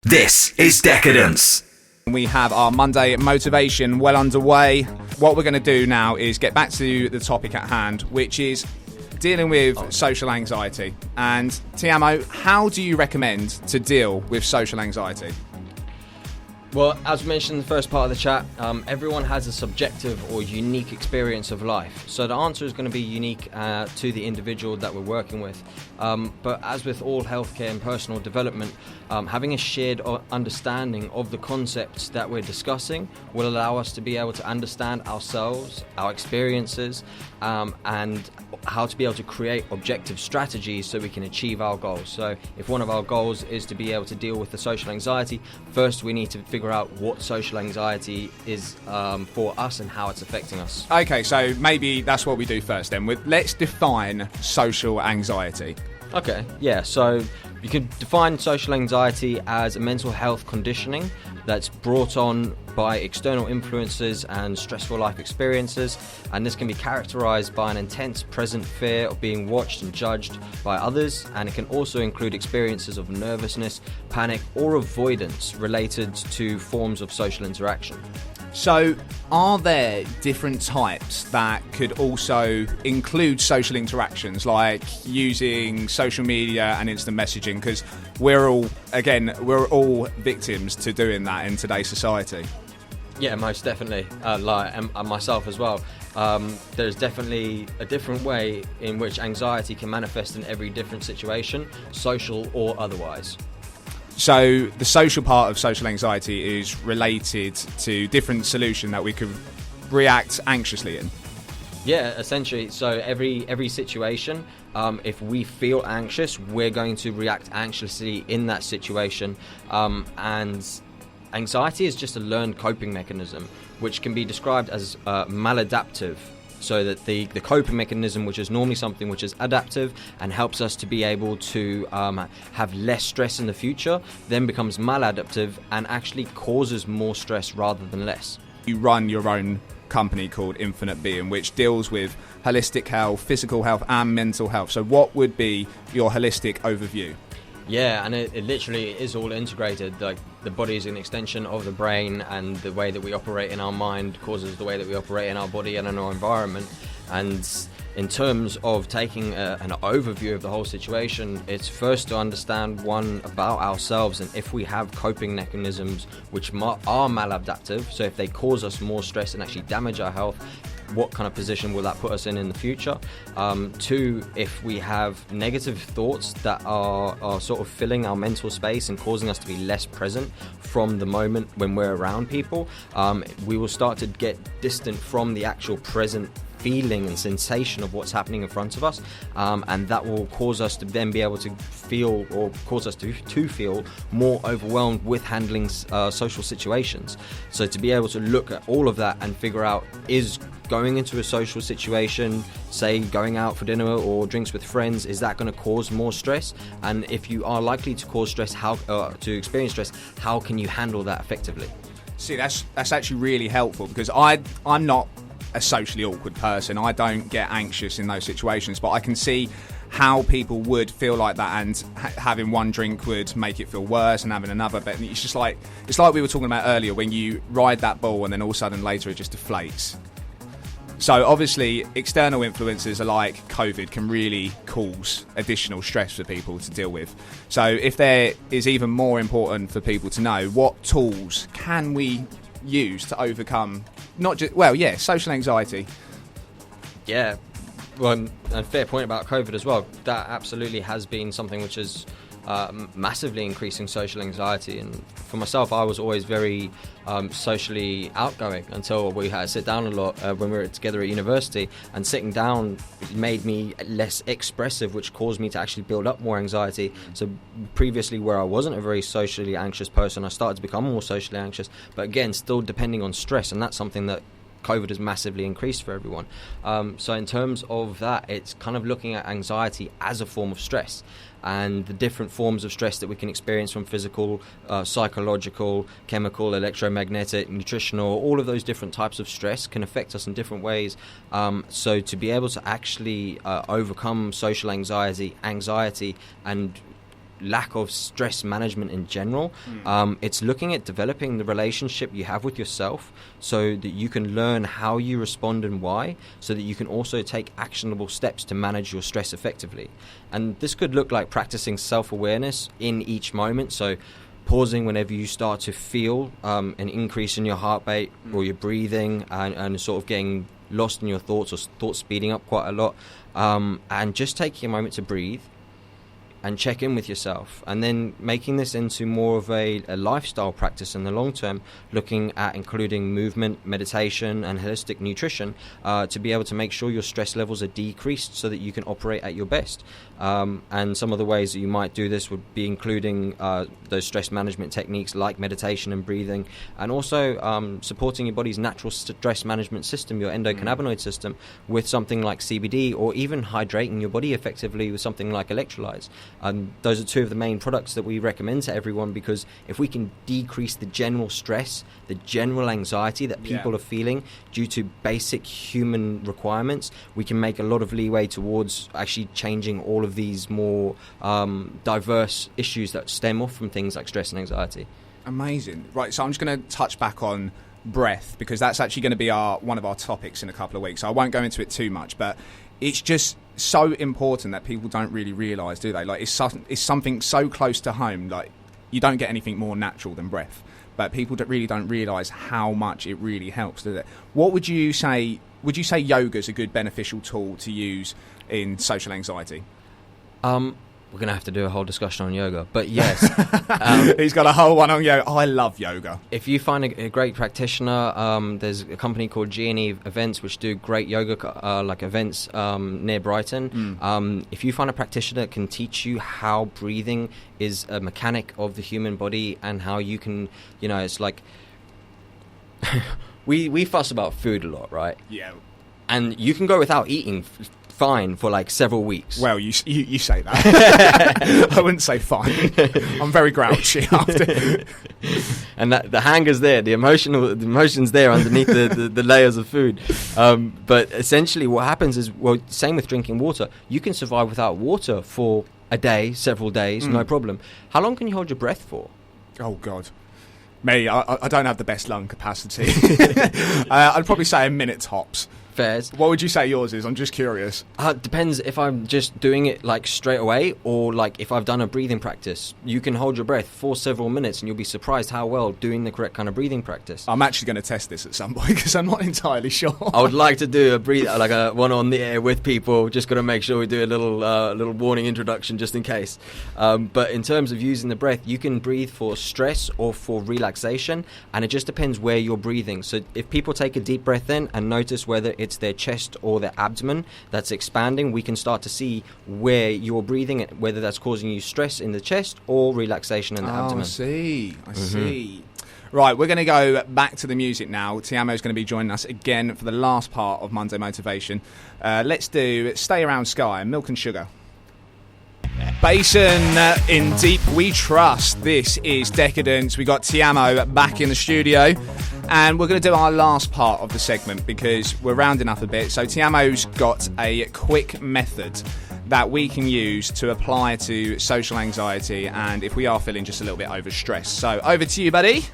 This is Decadance. We have our Monday motivation well underway. What we're going to do now is get back to the topic at hand, which is dealing with social anxiety. And Teamo, how do you recommend to deal with social anxiety? Well, as we mentioned in the first part of the chat, everyone has a subjective or unique experience of life. So the answer is going to be unique to the individual that we're working with. But as with all healthcare and personal development, having a shared understanding of the concepts that we're discussing will allow us to be able to understand ourselves, our experiences, and how to be able to create objective strategies so we can achieve our goals. So if one of our goals is to be able to deal with the social anxiety, first we need to figure out what social anxiety is for us and how it's affecting us. Okay, so maybe that's what we do first then. Let's define social anxiety. Okay, yeah, so you can define social anxiety as a mental health conditioning that's brought on by external influences and stressful life experiences, and this can be characterized by an intense present fear of being watched and judged by others, and it can also include experiences of nervousness, panic, or avoidance related to forms of social interaction. So, are there different types that could also include social interactions, like using social media and instant messaging? Because we're all victims to doing that in today's society. Yeah, most definitely. And myself as well. There's definitely a different way in which anxiety can manifest in every different situation, social or otherwise. So the social part of social anxiety is related to different solution that we could react anxiously in. Yeah, essentially. So every situation, if we feel anxious, we're going to react anxiously in that situation. And anxiety is just a learned coping mechanism, which can be described as maladaptive. So that the coping mechanism, which is normally something which is adaptive and helps us to be able to have less stress in the future, then becomes maladaptive and actually causes more stress rather than less. You run your own company called Infinite, which deals with holistic health, physical health and mental health. So what would be your holistic overview? Yeah, and it literally is all integrated. Like, the body is an extension of the brain, and the way that we operate in our mind causes the way that we operate in our body and in our environment. And in terms of taking an overview of the whole situation, it's first to understand one about ourselves, and if we have coping mechanisms which are maladaptive, so if they cause us more stress and actually damage our health, what kind of position will that put us in the future? Two, if we have negative thoughts that are sort of filling our mental space and causing us to be less present from the moment when we're around people, we will start to get distant from the actual present feeling and sensation of what's happening in front of us, and that will cause us to then be able to feel, or cause us to feel more overwhelmed with handling social situations. So to be able to look at all of that and figure out, is going into a social situation, say going out for dinner or drinks with friends, is that going to cause more stress? And if you are likely to cause stress, to experience stress, how can you handle that effectively? See, that's actually really helpful, because I'm not a socially awkward person. I don't get anxious in those situations, but I can see how people would feel like that, and having one drink would make it feel worse, and having another. But it's like we were talking about earlier, when you ride that ball and then all of a sudden later it just deflates. So obviously external influences like COVID can really cause additional stress for people to deal with. So if there is even more important for people to know, what tools can we use to overcome social anxiety? Yeah, well, and fair point about COVID as well. That absolutely has been something which is massively increasing social anxiety. And for myself, I was always very socially outgoing until we had to sit down a lot when we were together at university, and sitting down made me less expressive, which caused me to actually build up more anxiety. So previously, where I wasn't a very socially anxious person, I started to become more socially anxious, but again, still depending on stress, and that's something that COVID has massively increased for everyone. So in terms of that, it's kind of looking at anxiety as a form of stress, and the different forms of stress that we can experience, from physical, psychological, chemical, electromagnetic, nutritional. All of those different types of stress can affect us in different ways. So to be able to actually overcome social anxiety and lack of stress management in general. It's looking at developing the relationship you have with yourself so that you can learn how you respond and why, so that you can also take actionable steps to manage your stress effectively. And this could look like practicing self-awareness in each moment, so pausing whenever you start to feel an increase in your heart rate or your breathing, and sort of getting lost in your thoughts, or thoughts speeding up quite a lot, and just taking a moment to breathe and check in with yourself, and then making this into more of a lifestyle practice in the long term, looking at including movement, meditation and holistic nutrition to be able to make sure your stress levels are decreased so that you can operate at your best. And some of the ways that you might do this would be including those stress management techniques like meditation and breathing, and also supporting your body's natural stress management system, your endocannabinoid system, with something like CBD, or even hydrating your body effectively with something like electrolytes. Those are two of the main products that we recommend to everyone, because if we can decrease the general stress, the general anxiety that people are feeling due to basic human requirements, we can make a lot of leeway towards actually changing all of these more diverse issues that stem off from things like stress and anxiety. Amazing. Right, so I'm just going to touch back on breath, because that's actually going to be one of our topics in a couple of weeks. So I won't go into it too much, but it's just so important that people don't really realise, do they? Like, it's something so close to home. Like, you don't get anything more natural than breath, but people really don't realise how much it really helps, do they? What would you say? Would you say yoga's a good beneficial tool to use in social anxiety? We're going to have to do a whole discussion on yoga, but yes. He's got a whole one on yoga. I love yoga. If you find a great practitioner, there's a company called G&E Events which do great yoga like events near Brighton. If you find a practitioner that can teach you how breathing is a mechanic of the human body, and how you can, it's like we fuss about food a lot, right? Yeah. And you can go without eating fine for like several weeks. Well, you say that. I wouldn't say fine. I'm very grouchy after. And the hanger's there, the emotion's there underneath the layers of food. But essentially what happens is, well, same with drinking water. You can survive without water for a day, several days, no problem. How long can you hold your breath for? Oh, God. Me, I don't have the best lung capacity. I'd probably say a minute tops. Fairs. What would you say yours is? I'm just curious. Depends if I'm just doing it like straight away, or like if I've done a breathing practice. You can hold your breath for several minutes and you'll be surprised how well doing the correct kind of breathing practice. I'm actually going to test this at some point because I'm not entirely sure. I would like to do a one on the air with people. Just got to make sure we do a little warning introduction just in case. But in terms of using the breath, you can breathe for stress or for relaxation, and it just depends where you're breathing. So if people take a deep breath in and notice whether it's their chest or their abdomen that's expanding, we can start to see where you're breathing, whether that's causing you stress in the chest or relaxation in the abdomen. I see. Right, we're going to go back to the music now. Teamo is going to be joining us again for the last part of Monday Motivation. Let's do Stay Around Sky, Milk and Sugar. Basin in Deep We Trust. This is Decadance. We got Teamo back in the studio, and we're going to do our last part of the segment because we're rounding up a bit. So Tiamo's got a quick method that we can use to apply to social anxiety and if we are feeling just a little bit overstressed. So over to you, buddy.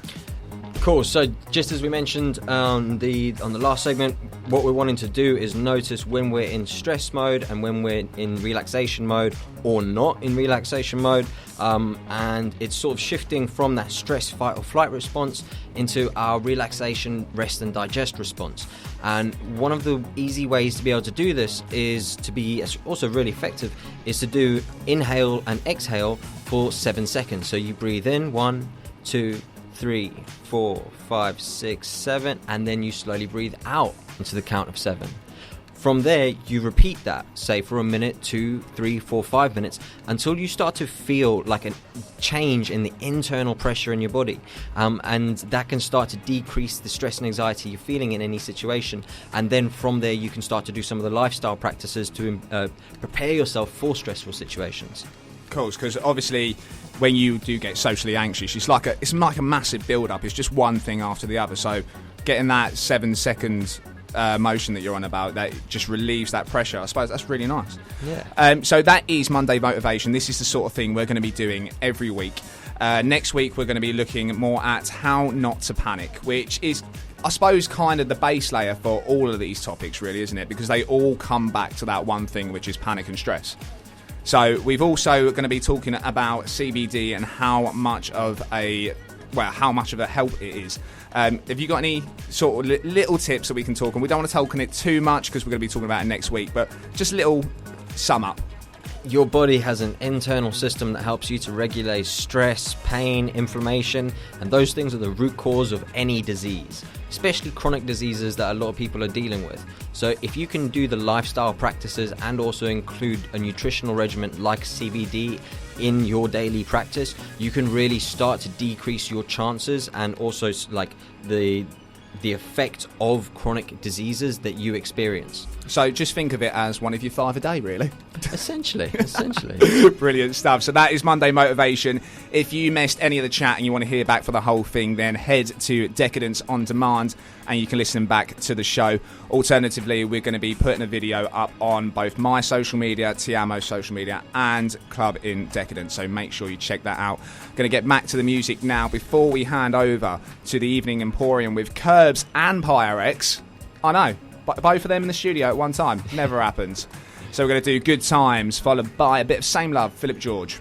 Cool. So just as we mentioned on the last segment, what we're wanting to do is notice when we're in stress mode and when we're in relaxation mode or not in relaxation mode, and it's sort of shifting from that stress fight or flight response into our relaxation rest and digest response. And one of the easy ways to be able to do this is to be also really effective is to do inhale and exhale for 7 seconds. So you breathe in 1, 2, 3, 4, 5, 6, 7, and then you slowly breathe out into the count of 7. From there, you repeat that, say for a minute, 2, 3, 4, 5 minutes, until you start to feel like a change in the internal pressure in your body. And that can start to decrease the stress and anxiety you're feeling in any situation. And then from there, you can start to do some of the lifestyle practices to prepare yourself for stressful situations. Cool, because obviously when you do get socially anxious, it's like a massive build-up. It's just one thing after the other. So getting that 7 seconds motion that you're on about, that just relieves that pressure. I suppose that's really nice. Yeah. So that is Monday Motivation. This is the sort of thing we're going to be doing every week. Next week, we're going to be looking more at how not to panic, which is, I suppose, kind of the base layer for all of these topics, really, isn't it? Because they all come back to that one thing, which is panic and stress. So we've also going to be talking about CBD and how much of a help it is. Have you got any sort of little tips that we can talk on? We don't want to talk on it too much because we're going to be talking about it next week, but just a little sum up. Your body has an internal system that helps you to regulate stress, pain, inflammation, and those things are the root cause of any disease, especially chronic diseases that a lot of people are dealing with. So if you can do the lifestyle practices and also include a nutritional regimen like CBD in your daily practice, you can really start to decrease your chances and also like the effect of chronic diseases that you experience. So just think of it as one of your 5 a day, really. Essentially. Brilliant stuff. So that is Monday Motivation. If you missed any of the chat and you want to hear back for the whole thing, then head to Decadance On Demand and you can listen back to the show. Alternatively, we're going to be putting a video up on both my social media, Teamo social media, and Club in Decadence. So make sure you check that out. Going to get back to the music now before we hand over to the Evening Emporium with Curbs and Pyrex. I know, but both of them in the studio at one time. Never happens. So we're going to do Good Times, followed by a bit of Same Love, Philip George.